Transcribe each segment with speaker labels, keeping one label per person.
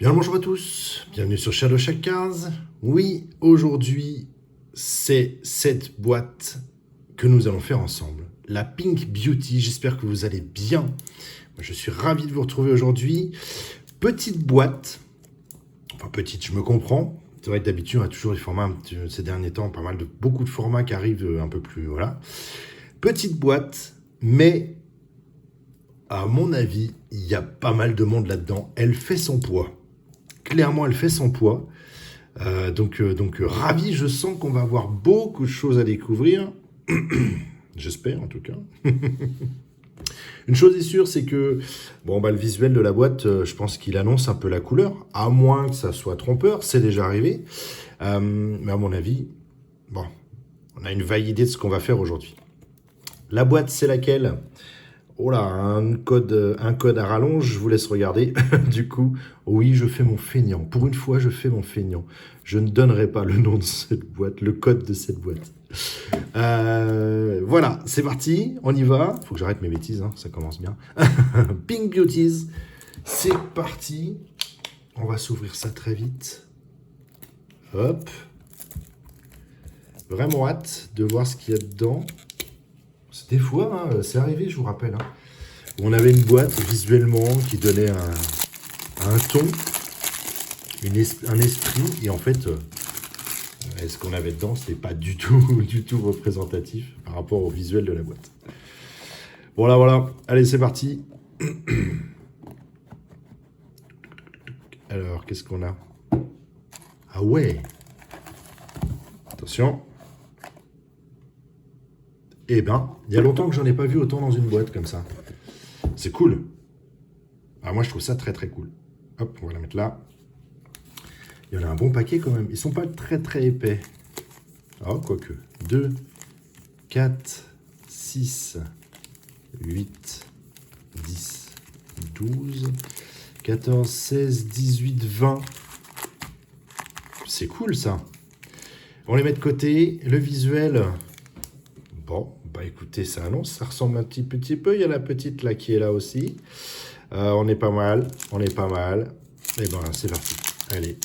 Speaker 1: Bien le bonjour à tous, bienvenue sur Shadow Shack 15. Oui, aujourd'hui, c'est cette boîte que nous allons faire ensemble. La Pink Beauty, j'espère que vous allez bien. Moi, je suis ravi de vous retrouver aujourd'hui. Petite boîte, enfin petite, je me comprends. C'est vrai que d'habitude, on a toujours les formats, ces derniers temps, beaucoup de formats qui arrivent un peu plus, voilà. Petite boîte, mais à mon avis, il y a pas mal de monde là-dedans. Elle fait son poids. Clairement, elle fait son poids. Donc, ravi, je sens qu'on va avoir beaucoup de choses à découvrir. J'espère, en tout cas. Une chose est sûre, c'est que le visuel de la boîte, je pense qu'il annonce un peu la couleur, à moins que ça soit trompeur, c'est déjà arrivé. Mais à mon avis, on a une vague idée de ce qu'on va faire aujourd'hui. La boîte, c'est laquelle ? Oh là, un code à rallonge, je vous laisse regarder. Du coup, oui, je fais mon feignant. Pour une fois, je fais mon feignant. Je ne donnerai pas le nom de cette boîte, le code de cette boîte. Voilà, c'est parti, on y va. Faut que j'arrête mes bêtises, hein, ça commence bien. Pink Beauties, c'est parti. On va s'ouvrir ça très vite. Hop. Vraiment hâte de voir ce qu'il y a dedans. Des fois, hein, c'est arrivé, je vous rappelle, hein, où on avait une boîte visuellement qui donnait un ton, un esprit, et en fait, ce qu'on avait dedans, c'était pas du tout représentatif par rapport au visuel de la boîte. Voilà, allez, c'est parti. Alors, qu'est-ce qu'on a ? Ah ouais. Attention. Eh ben, il y a longtemps que j'en ai pas vu autant dans une boîte comme ça. C'est cool. Alors moi, je trouve ça très très cool. Hop, on va la mettre là. Il y en a un bon paquet quand même. Ils sont pas très très épais. Oh, quoique. 2, 4, 6, 8, 10, 12, 14, 16, 18, 20. C'est cool ça. On les met de côté. Le visuel... Bon, écoutez, ça annonce, ça ressemble un petit peu. Il y a la petite là qui est là aussi. On est pas mal. Et ben, c'est parti. Allez.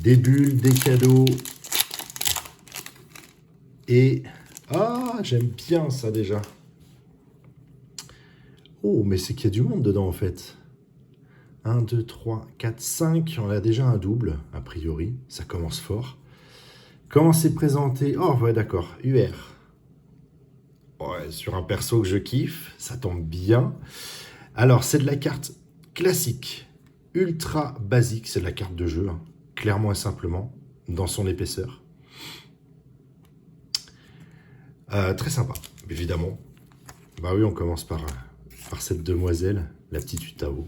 Speaker 1: Des bulles, des cadeaux. Et... Ah, j'aime bien ça déjà. Oh, mais c'est qu'il y a du monde dedans en fait. 1, 2, 3, 4, 5. On a déjà un double, a priori. Ça commence fort. Comment c'est présenté ? Oh, ouais, d'accord. UR. Ouais, sur un perso que je kiffe. Ça tombe bien. Alors, c'est de la carte classique. Ultra basique. C'est de la carte de jeu. Hein, clairement et simplement. Dans son épaisseur. Très sympa, évidemment. Bah oui, on commence par cette demoiselle. La petite Utao.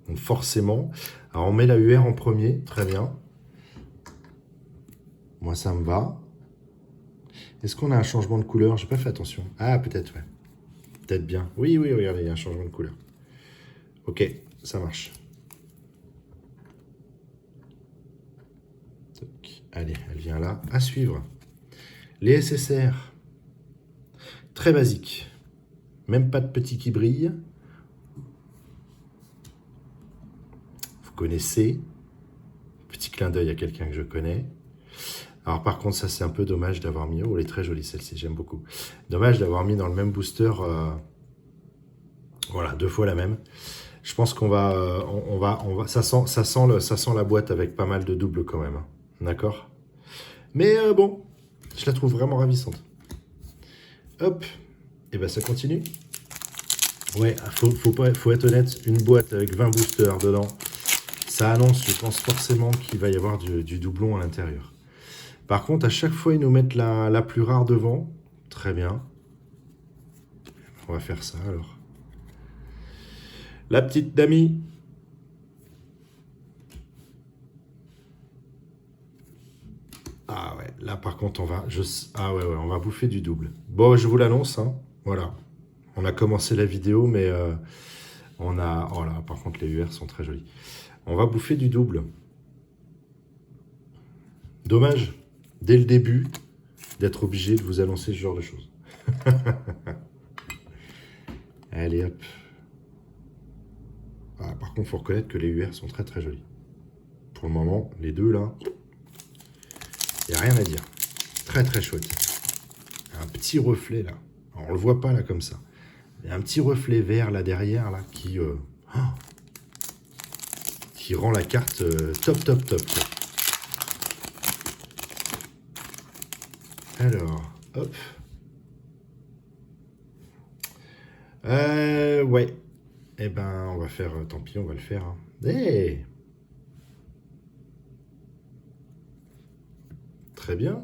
Speaker 1: Donc, forcément. Alors, on met la UR en premier. Très bien. Moi, ça me va. Est-ce qu'on a un changement de couleur ? J'ai pas fait attention. Ah, peut-être, ouais. Peut-être bien. Oui, regardez, il y a un changement de couleur. Ok, ça marche. Allez, elle vient là. À suivre. Les SSR. Très basique. Même pas de petit qui brille. Vous connaissez. Petit clin d'œil à quelqu'un que je connais. Alors par contre, ça c'est un peu dommage d'avoir mis... Oh, elle est très jolie celle-ci, j'aime beaucoup. Dommage d'avoir mis dans le même booster... Voilà, 2 fois la même. Je pense qu'on va... ça sent la boîte avec pas mal de doubles quand même. Hein. D'accord ? Mais bon, je la trouve vraiment ravissante. Hop, et ben ça continue. Ouais, faut être honnête, une boîte avec 20 boosters dedans, ça annonce, je pense forcément qu'il va y avoir du doublon à l'intérieur. Par contre, à chaque fois, ils nous mettent la plus rare devant. Très bien. On va faire ça, alors. La petite Dami. Ah ouais, là, par contre, on va bouffer du double. Bon, je vous l'annonce, hein. Voilà. On a commencé la vidéo, mais on a... Oh là, par contre, les UR sont très jolis. On va bouffer du double. Dommage. Dès le début, d'être obligé de vous annoncer ce genre de choses. Allez, hop. Ah, par contre, il faut reconnaître que les UR sont très très jolis. Pour le moment, les deux là, il n'y a rien à dire. Très très chouette. Un petit reflet là. Alors, on le voit pas là comme ça. Il y a un petit reflet vert là derrière là qui rend la carte top top top. Quoi. Alors, hop. Ouais. Eh ben, on va faire, tant pis, on va le faire. Hein. Hey, très bien.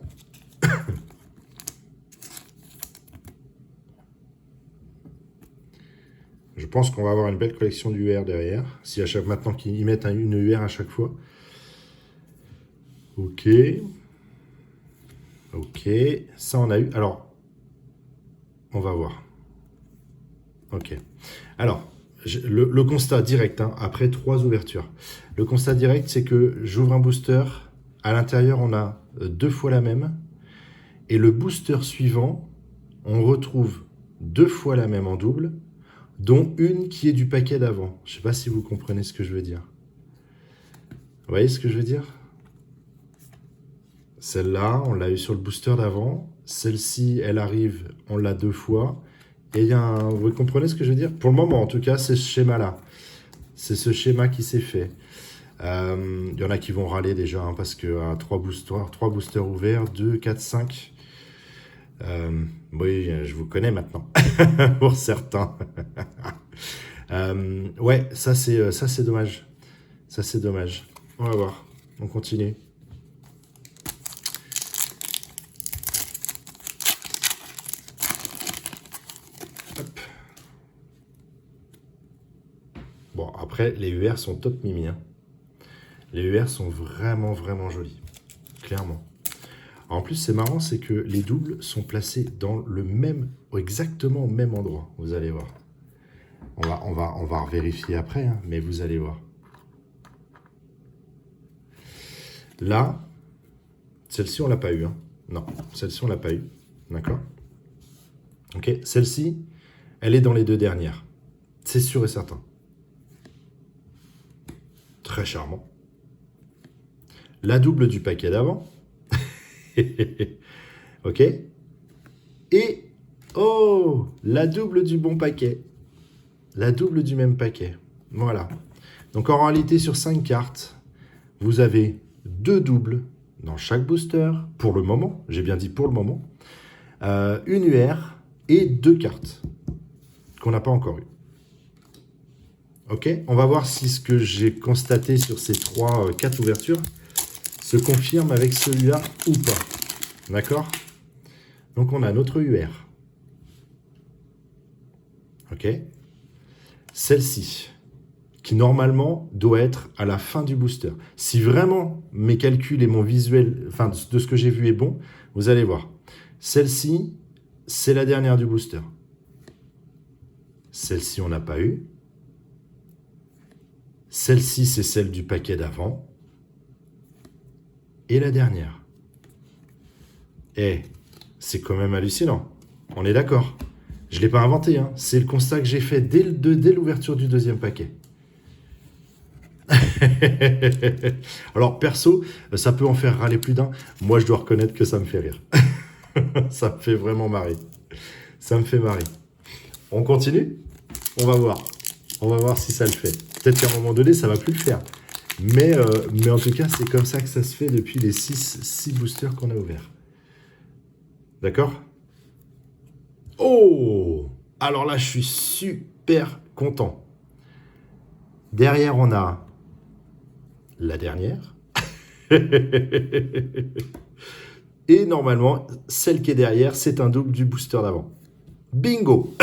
Speaker 1: Je pense qu'on va avoir une belle collection d'UR derrière. Si à chaque maintenant qu'ils y mettent une UR à chaque fois. Ok. Ok. Ça, on a eu. Alors, on va voir. Ok. Alors, le constat direct, hein, après 3 ouvertures. Le constat direct, c'est que j'ouvre un booster. À l'intérieur, on a 2 fois la même. Et le booster suivant, on retrouve 2 fois la même en double, dont une qui est du paquet d'avant. Je ne sais pas si vous comprenez ce que je veux dire. Vous voyez ce que je veux dire? Celle-là, on l'a eu sur le booster d'avant. Celle-ci, elle arrive, on l'a 2 fois. Et il y a un... Vous comprenez ce que je veux dire? Pour le moment, en tout cas, c'est ce schéma-là. C'est ce schéma qui s'est fait. Il y en a qui vont râler déjà, hein, parce que 3 boosters ouverts, 2, 4, 5... oui, je vous connais maintenant, pour certains. Ouais, ça c'est dommage. Ça c'est dommage. On va voir. On continue. Hop. Bon, après, les UR sont top mimi. Hein. Les UR sont vraiment, vraiment jolis. Clairement. En plus, c'est marrant, c'est que les doubles sont placés dans le même, exactement au même endroit. Vous allez voir. On va vérifier après, hein, mais vous allez voir. Là, celle-ci, on l'a pas eu. Hein. Non, celle-ci, on l'a pas eu. D'accord? Ok, celle-ci, elle est dans les 2 dernières. C'est sûr et certain. Très charmant. La double du paquet d'avant. Ok. Et, oh, la double du bon paquet. La double du même paquet. Voilà. Donc en réalité, sur 5 cartes, vous avez 2 doubles dans chaque booster, pour le moment, j'ai bien dit pour le moment, une UR et 2 cartes qu'on n'a pas encore eu. Ok, on va voir si ce que j'ai constaté sur ces 4 ouvertures se confirme avec celui-là ou pas. D'accord? Donc on a notre UR. Ok? Celle-ci, qui normalement doit être à la fin du booster. Si vraiment mes calculs et mon visuel, enfin de ce que j'ai vu est bon, vous allez voir. Celle-ci, c'est la dernière du booster. Celle-ci, on n'a pas eu. Celle-ci, c'est celle du paquet d'avant. Et la dernière. Eh, c'est quand même hallucinant. On est d'accord. Je ne l'ai pas inventé, hein. C'est le constat que j'ai fait dès l'ouverture du 2e paquet. Alors, perso, ça peut en faire râler plus d'un. Moi, je dois reconnaître que ça me fait rire. Ça me fait vraiment marrer. Ça me fait marrer. On continue? On va voir. On va voir si ça le fait. Peut-être qu'à un moment donné, ça va plus le faire. Mais en tout cas, c'est comme ça que ça se fait depuis les 6 boosters qu'on a ouverts. D'accord? Oh! Alors là, je suis super content. Derrière, on a la dernière. Et normalement, celle qui est derrière, c'est un double du booster d'avant. Bingo!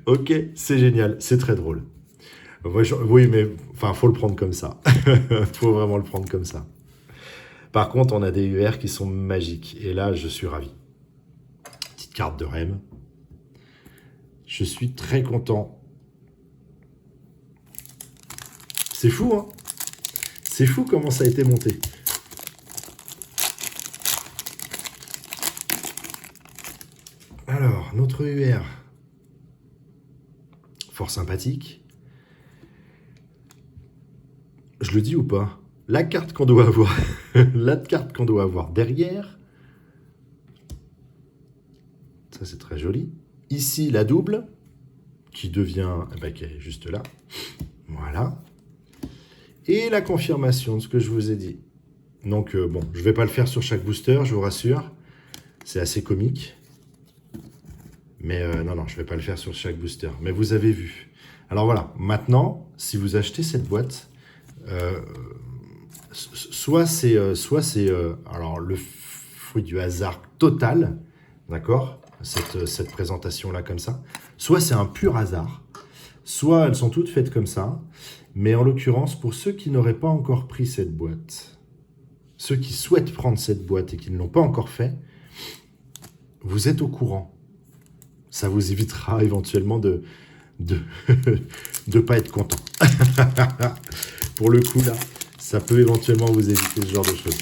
Speaker 1: Ok, c'est génial, c'est très drôle. Oui, mais enfin, faut le prendre comme ça. Faut vraiment le prendre comme ça. Par contre, on a des UR qui sont magiques. Et là, je suis ravi. Petite carte de REM. Je suis très content. C'est fou, hein? C'est fou comment ça a été monté. Alors, notre UR. fort sympathique. Je le dis ou pas? La carte qu'on doit avoir, la carte qu'on doit avoir derrière. Ça, c'est très joli. Ici, la double, qui devient, qui est juste là. Voilà. Et la confirmation de ce que je vous ai dit. Donc, bon, je ne vais pas le faire sur chaque booster, je vous rassure. C'est assez comique. Mais non, je ne vais pas le faire sur chaque booster. Mais vous avez vu. Alors voilà, maintenant, si vous achetez cette boîte, soit c'est alors le fruit du hasard total, d'accord, cette présentation-là comme ça, soit c'est un pur hasard, soit elles sont toutes faites comme ça, mais en l'occurrence, pour ceux qui n'auraient pas encore pris cette boîte, ceux qui souhaitent prendre cette boîte et qui ne l'ont pas encore fait, vous êtes au courant. Ça vous évitera éventuellement de pas être content. Pour le coup, là, ça peut éventuellement vous éviter ce genre de choses.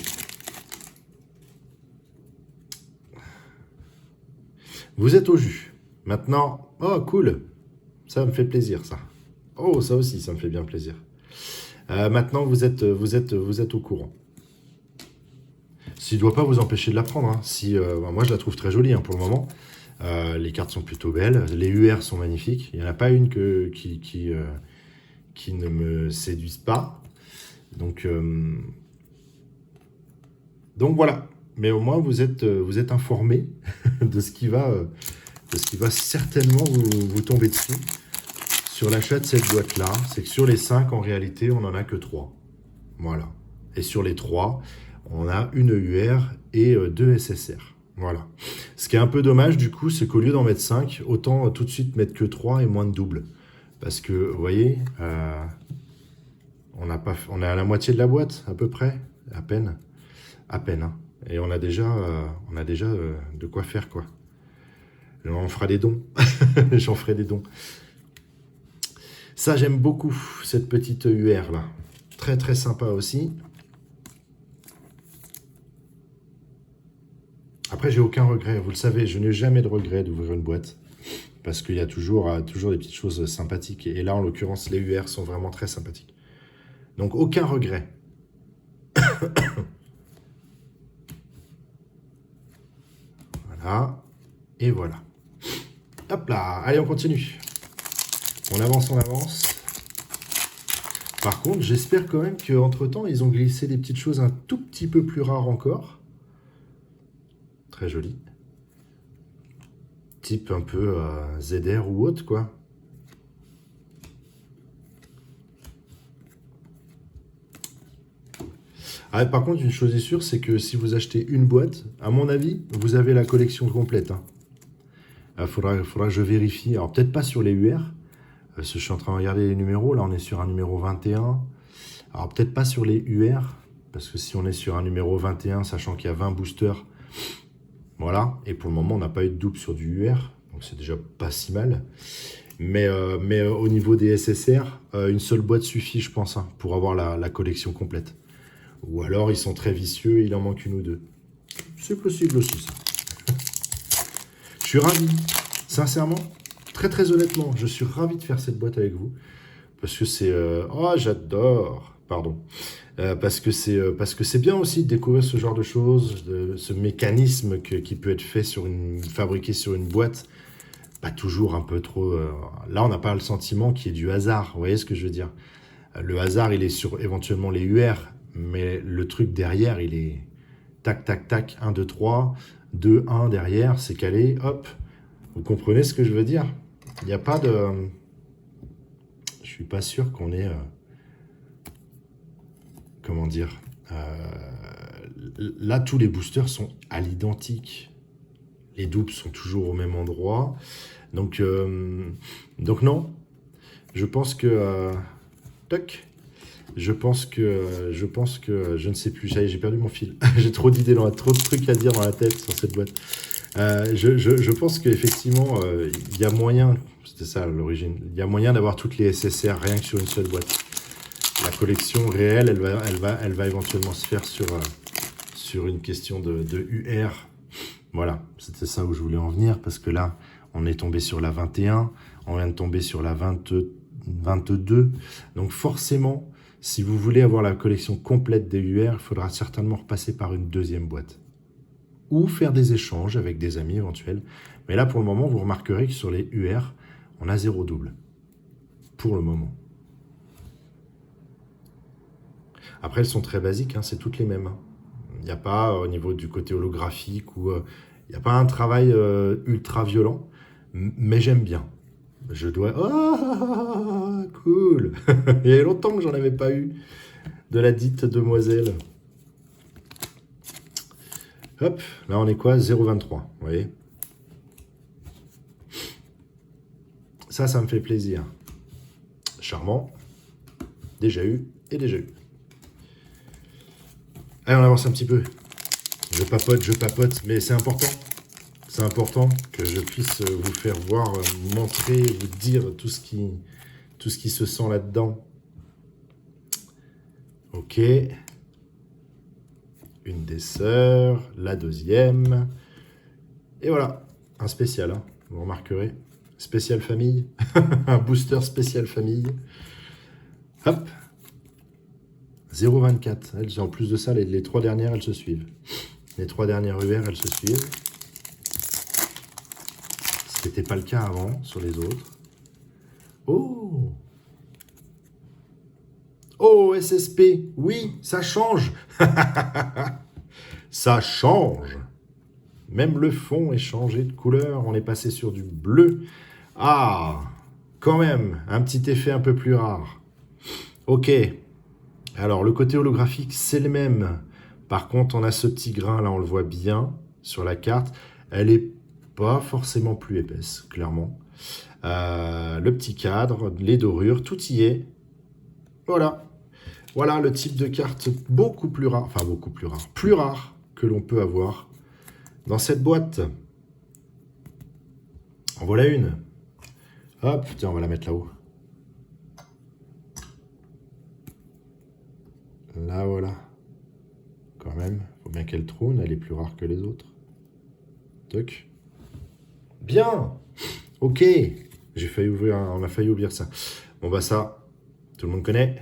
Speaker 1: Vous êtes au jus. Maintenant, oh cool, ça me fait plaisir ça. Oh, ça aussi, ça me fait bien plaisir. Maintenant, vous êtes au courant. S'il ne doit pas vous empêcher de la prendre. Hein. Moi, je la trouve très jolie hein, pour le moment. Les cartes sont plutôt belles. Les UR sont magnifiques. Il n'y en a pas une qui ne me séduise pas. Donc voilà. Mais au moins, vous êtes informé de ce qui va certainement vous tomber dessus sur l'achat de cette boîte-là. C'est que sur les 5, en réalité, on n'en a que 3. Voilà. Et sur les 3, on a une UR et 2 SSR. Voilà. Ce qui est un peu dommage, du coup, c'est qu'au lieu d'en mettre 5, autant tout de suite mettre que 3 et moins de double. Parce que, vous voyez, on est à la moitié de la boîte, à peu près. À peine. À peine, hein. Et on a déjà de quoi faire, quoi. On fera des dons. J'en ferai des dons. Ça, j'aime beaucoup, cette petite UR, là. Très, très sympa aussi. Après, j'ai aucun regret. Vous le savez, je n'ai jamais de regret d'ouvrir une boîte. Parce qu'il y a toujours des petites choses sympathiques. Et là, en l'occurrence, les UR sont vraiment très sympathiques. Donc, aucun regret. Voilà. Et voilà. Hop là. Allez, on continue. On avance, on avance. Par contre, j'espère quand même qu'entre-temps, ils ont glissé des petites choses un tout petit peu plus rares encore. Très joli. Type un peu ZR ou autre, quoi. Ah, par contre, une chose est sûre, c'est que si vous achetez une boîte, à mon avis, vous avez la collection complète. Hein. Faudra que je vérifie. Alors, peut-être pas sur les UR. Parce que je suis en train de regarder les numéros. Là, on est sur un numéro 21. Alors, peut-être pas sur les UR. Parce que si on est sur un numéro 21, sachant qu'il y a 20 boosters, voilà. Et pour le moment, on n'a pas eu de double sur du UR. Donc, c'est déjà pas si mal. Mais au niveau des SSR, une seule boîte suffit, je pense, hein, pour avoir la collection complète. Ou alors, ils sont très vicieux et il en manque une ou deux. C'est possible aussi, ça. Je suis ravi. Sincèrement, très très honnêtement, je suis ravi de faire cette boîte avec vous. Parce que c'est... Oh, j'adore. Pardon. Parce que c'est bien aussi de découvrir ce genre de choses, ce mécanisme qui peut être fait fabriqué sur une boîte. Pas toujours un peu trop... Là, on n'a pas le sentiment qu'il y ait du hasard. Vous voyez ce que je veux dire? Le hasard, il est sur éventuellement les UR. Mais le truc derrière, il est tac, tac, tac, 1, 2, 3, 2, 1 derrière, c'est calé, hop. Vous comprenez ce que je veux dire? Il n'y a pas de... Je suis pas sûr qu'on ait... Comment dire? Là, tous les boosters sont à l'identique. Les doubles sont toujours au même endroit. Donc non. Je pense que... Toc. Je pense que je ne sais plus, j'ai perdu mon fil. J'ai trop d'idées, trop de trucs à dire dans la tête sur cette boîte. Je pense qu'effectivement, il y a moyen, c'était ça à l'origine, il y a moyen d'avoir toutes les SSR rien que sur une seule boîte. La collection réelle, elle va éventuellement se faire sur une question de UR. Voilà, c'était ça où je voulais en venir, parce que là, On est tombé sur la 21, on vient de tomber sur la 22. Donc forcément, si vous voulez avoir la collection complète des UR, il faudra certainement repasser par une deuxième boîte. Ou faire des échanges avec des amis éventuels. Mais là, pour le moment, vous remarquerez que sur les UR, on a 0 double. Pour le moment. Après, elles sont très basiques, hein, c'est toutes les mêmes. Il n'y a pas, au niveau du côté holographique, il n'y a pas un travail ultra violent, mais j'aime bien. Je dois... Oh, cool. Il y a longtemps que j'en avais pas eu de la dite demoiselle. Hop, là on est quoi? 0,23, vous voyez? Ça me fait plaisir. Charmant. Déjà eu et déjà eu. Allez, on avance un petit peu. Je papote, mais c'est important. C'est important que je puisse vous faire voir, montrer, vous dire tout ce qui se sent là-dedans. Ok. Une des sœurs, la deuxième. Et voilà, un spécial, hein, vous remarquerez. Spécial famille. Un booster spécial famille. Hop. 0,24. En plus de ça, les 3 dernières, elles se suivent. Les 3 dernières UR, elles se suivent. Ce n'était pas le cas avant sur les autres. Oh! Oh, SSP! Oui, ça change! Ça change! Même le fond est changé de couleur. On est passé sur du bleu. Ah! Quand même, un petit effet un peu plus rare. Ok. Alors, le côté holographique, c'est le même. Par contre, on a ce petit grain, là, on le voit bien sur la carte. Elle n'est pas forcément plus épaisse, clairement. Le petit cadre, les dorures, tout y est. Voilà. Voilà le type de carte beaucoup plus rare, enfin beaucoup plus rare que l'on peut avoir dans cette boîte. En voilà une. Hop, tiens, on va la mettre là-haut. Là, voilà. Quand même, faut bien qu'elle trône, elle est plus rare que les autres. Toc. Bien. Ok. J'ai failli ouvrir, on a failli oublier ça. Bon bah ça, tout le monde connaît.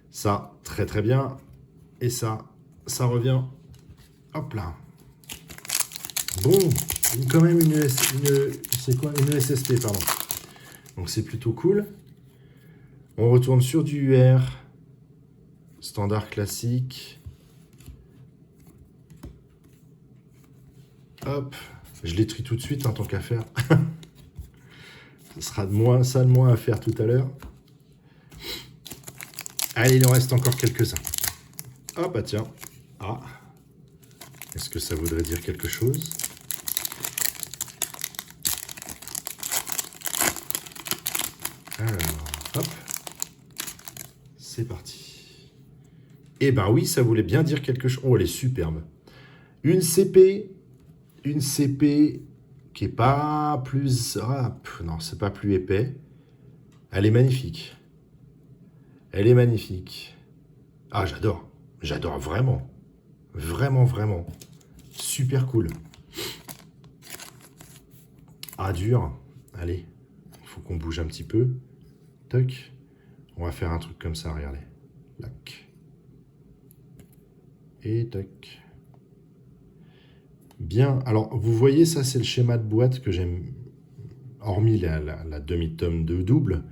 Speaker 1: Ça, très très bien. Et ça revient. Hop là. Bon, quand même c'est quoi? Une SSP, pardon. Donc c'est plutôt cool. On retourne sur du UR. Standard classique. Hop, je les trie tout de suite, hein, tant qu'à faire. Ce sera de moins à faire tout à l'heure. Allez, il en reste encore quelques-uns. Ah bah tiens. Ah. Est-ce que ça voudrait dire quelque chose? Alors, hop. C'est parti. Eh ben oui, ça voulait bien dire quelque chose. Oh, elle est superbe. Une CP qui est pas plus... Ah, non, c'est pas plus épais. Elle est magnifique. Elle est magnifique. Ah, j'adore. J'adore vraiment. Vraiment, vraiment. Super cool. Ah, dur. Allez, il faut qu'on bouge un petit peu. Toc. On va faire un truc comme ça, regardez. Lac. Et toc. Bien. Alors, vous voyez, ça, c'est le schéma de boîte que j'aime. Hormis la demi-tome de double,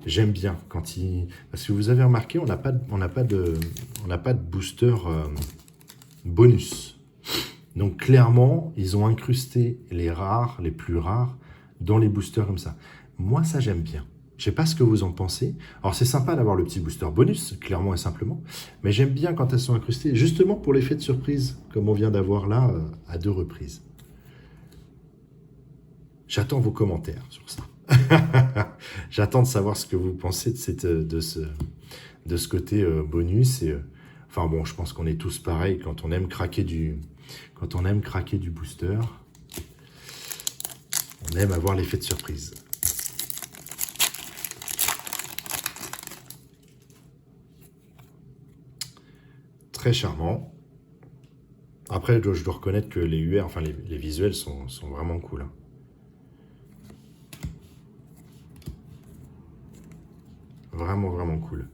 Speaker 1: j'aime bien quand il... Parce que vous avez remarqué, on n'a pas de booster bonus. Donc clairement, ils ont incrusté les rares, les plus rares, dans les boosters comme ça. Moi, ça, j'aime bien. Je sais pas ce que vous en pensez. Alors, c'est sympa d'avoir le petit booster bonus, clairement et simplement. Mais j'aime bien quand elles sont incrustées, justement pour l'effet de surprise, comme on vient d'avoir là, à 2 reprises. J'attends vos commentaires sur ça. J'attends de savoir ce que vous pensez de ce côté bonus. Et, enfin bon, je pense qu'on est tous pareils quand on aime craquer du booster. On aime avoir l'effet de surprise. Très charmant. Après, je dois reconnaître que les UR, enfin les visuels sont vraiment cool. Hein. Vraiment, vraiment cool.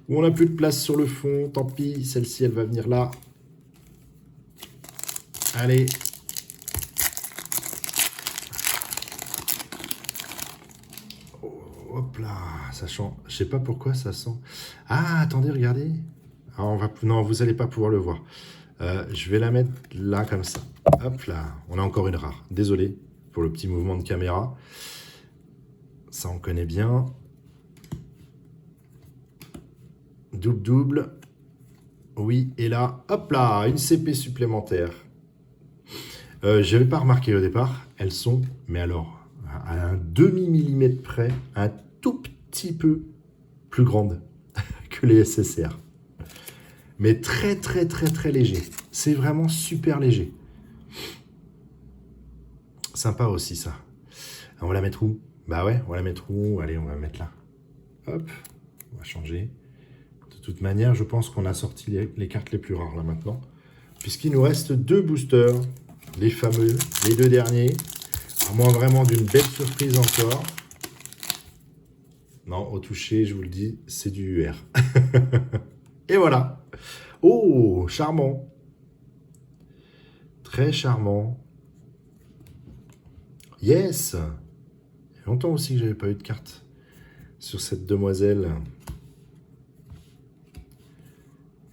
Speaker 1: On n'a plus de place sur le fond, tant pis, celle-ci, elle va venir là. Allez. Oh, hop là, ça sent. Je sais pas pourquoi ça sent. Ah, attendez, regardez. Ah, non, vous n'allez pas pouvoir le voir. Je vais la mettre là, comme ça. Hop là, on a encore une rare. Désolé pour le petit mouvement de caméra. Ça, on connaît bien. Double. Oui, et là, hop là, une CP supplémentaire. Je n'avais pas remarqué au départ. Elles sont, mais alors, à un demi-millimètre près, un tout petit peu plus grandes que les SSR. Mais très, très, très, très léger. C'est vraiment super léger. Sympa aussi, ça. On va la mettre où? Bah ouais, on va la mettre où? Allez, on va la mettre là. Hop, on va changer. De toute manière, je pense qu'on a sorti les cartes les plus rares là maintenant. Puisqu'il nous reste 2 boosters. Les fameux, les 2 derniers. À moins vraiment d'une belle surprise encore. Non, au toucher, je vous le dis, c'est du UR. Et voilà. Oh, charmant. Très charmant. Yes. Il y a longtemps aussi que j'avais pas eu de carte sur cette demoiselle.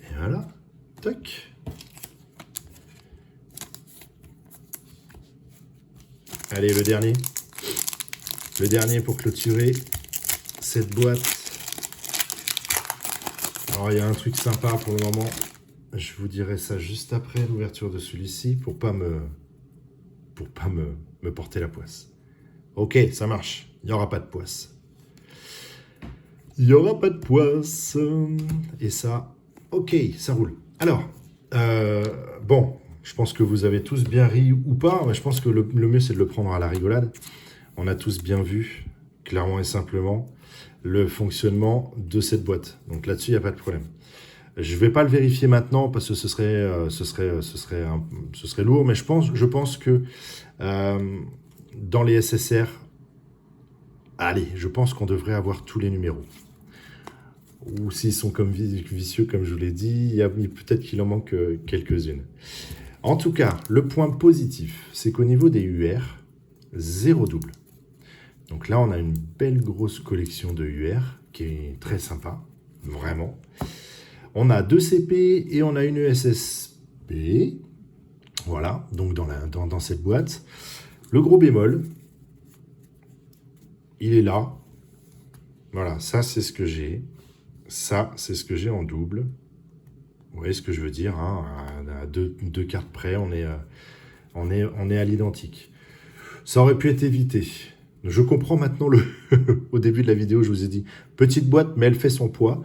Speaker 1: Et voilà. Toc. Allez, le dernier. Le dernier pour clôturer cette boîte. Alors, il y a un truc sympa pour le moment. Je vous dirai ça juste après l'ouverture de celui-ci pour pas me porter la poisse. Ok, ça marche. Il n'y aura pas de poisse. Il n'y aura pas de poisse. Et ça, ok, ça roule. Alors, bon, je pense que vous avez tous bien ri ou pas, mais je pense que le mieux, c'est de le prendre à la rigolade. On a tous bien vu, clairement et simplement, le fonctionnement de cette boîte. Donc là-dessus, il n'y a pas de problème. Je ne vais pas le vérifier maintenant parce que ce serait lourd, mais je pense que dans les SSR, allez, je pense qu'on devrait avoir tous les numéros. Ou s'ils sont comme vicieux, comme je vous l'ai dit, peut-être qu'il en manque quelques-unes. En tout cas, le point positif, c'est qu'au niveau des UR, 0 double. Donc là, on a une belle grosse collection de UR qui est très sympa, vraiment. On a 2 CP et on a une ESSP. Voilà, donc dans cette boîte. Le gros bémol, il est là. Voilà, ça c'est ce que j'ai. Ça, c'est ce que j'ai en double. Vous voyez ce que je veux dire, hein, à deux cartes près, on est à l'identique. Ça aurait pu être évité. Je comprends maintenant au début de la vidéo, je vous ai dit, petite boîte, mais elle fait son poids.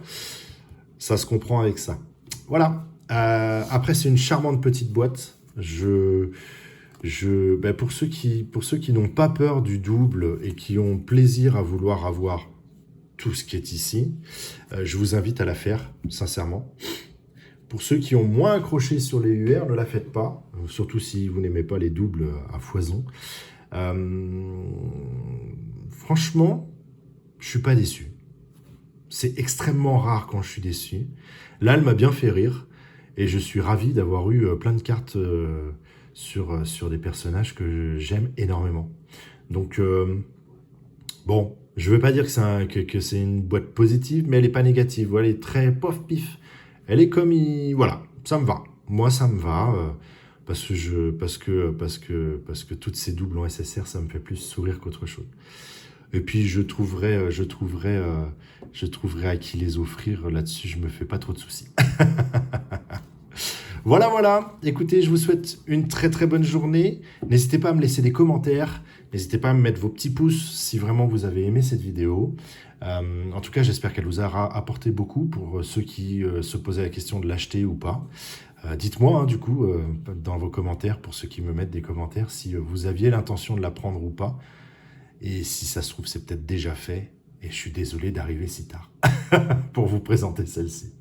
Speaker 1: Ça se comprend avec ça. Voilà. Après, c'est une charmante petite boîte. Pour ceux qui n'ont pas peur du double et qui ont plaisir à vouloir avoir tout ce qui est ici, je vous invite à la faire, sincèrement. Pour ceux qui ont moins accroché sur les UR, ne la faites pas, surtout si vous n'aimez pas les doubles à foison. Franchement, je suis pas déçu. C'est extrêmement rare quand je suis déçu. Là, elle m'a bien fait rire et je suis ravi d'avoir eu plein de cartes sur des personnages que j'aime énormément. Donc, bon, je ne veux pas dire que c'est une boîte positive, mais elle n'est pas négative. Voilà, elle est très pof pif. Elle est comme... Voilà, ça me va. Moi, ça me va. Parce que toutes ces doubles en SSR, ça me fait plus sourire qu'autre chose. Et puis, je trouverai à qui les offrir. Là-dessus, je me fais pas trop de soucis. Voilà. Écoutez, je vous souhaite une très très bonne journée. N'hésitez pas à me laisser des commentaires. N'hésitez pas à me mettre vos petits pouces si vraiment vous avez aimé cette vidéo. En tout cas, j'espère qu'elle vous aura apporté beaucoup pour ceux qui se posaient la question de l'acheter ou pas. Dites-moi, du coup, dans vos commentaires, pour ceux qui me mettent des commentaires, si vous aviez l'intention de la prendre ou pas. Et si ça se trouve, c'est peut-être déjà fait. Et je suis désolé d'arriver si tard pour vous présenter celle-ci.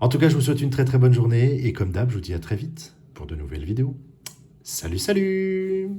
Speaker 1: En tout cas, je vous souhaite une très très bonne journée. Et comme d'hab, je vous dis à très vite pour de nouvelles vidéos. Salut, salut!